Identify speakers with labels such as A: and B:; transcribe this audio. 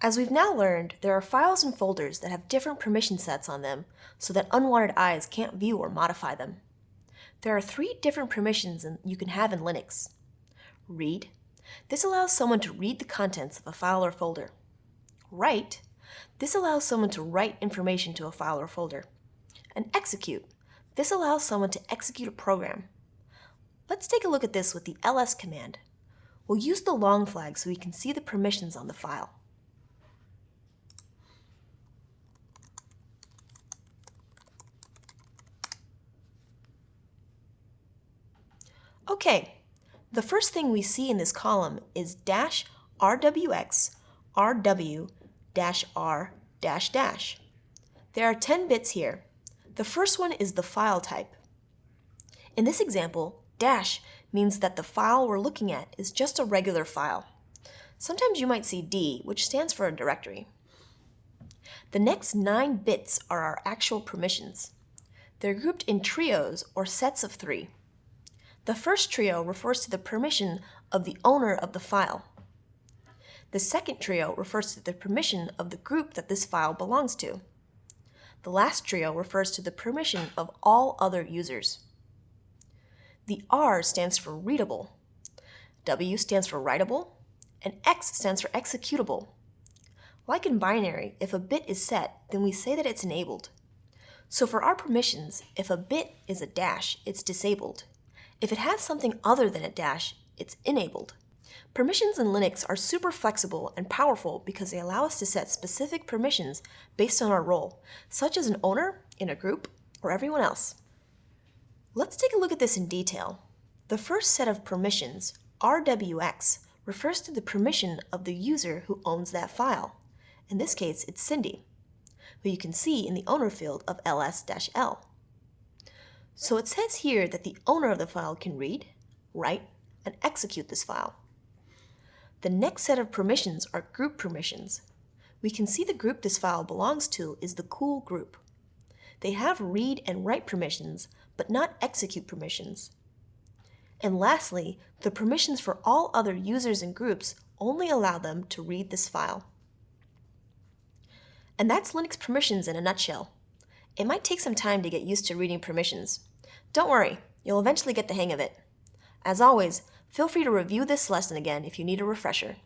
A: As we've now learned, there are files and folders that have different permission sets on them so that unwanted eyes can't view or modify them. There are 3 different permissions you can have in Linux. Read. This allows someone to read the contents of a file or folder. Write. This allows someone to write information to a file or folder. And execute. This allows someone to execute a program. Let's take a look at this with the ls command. We'll use the long flag so we can see the permissions on the file. Okay, the first thing we see in this column is -rwx rw-r-. There are 10 bits here. The first one is the file type. In this example, dash means that the file we're looking at is just a regular file. Sometimes you might see D, which stands for a directory. The next 9 bits are our actual permissions. They're grouped in trios or sets of 3. The first trio refers to the permission of the owner of the file. The second trio refers to the permission of the group that this file belongs to. The last trio refers to the permission of all other users. The R stands for readable, W stands for writable, and X stands for executable. Like in binary, if a bit is set, then we say that it's enabled. So for our permissions, if a bit is a dash, it's disabled. If it has something other than a dash, it's enabled. Permissions in Linux are super flexible and powerful because they allow us to set specific permissions based on our role, such as an owner, in a group, or everyone else. Let's take a look at this in detail. The first set of permissions, RWX, refers to the permission of the user who owns that file. In this case, it's Cindy, who you can see in the owner field of ls-l. So it says here that the owner of the file can read, write, and execute this file. The next set of permissions are group permissions. We can see the group this file belongs to is the cool group. They have read and write permissions, but not execute permissions. And lastly, the permissions for all other users and groups only allow them to read this file. And that's Linux permissions in a nutshell. It might take some time to get used to reading permissions. Don't worry, you'll eventually get the hang of it. As always, feel free to review this lesson again if you need a refresher.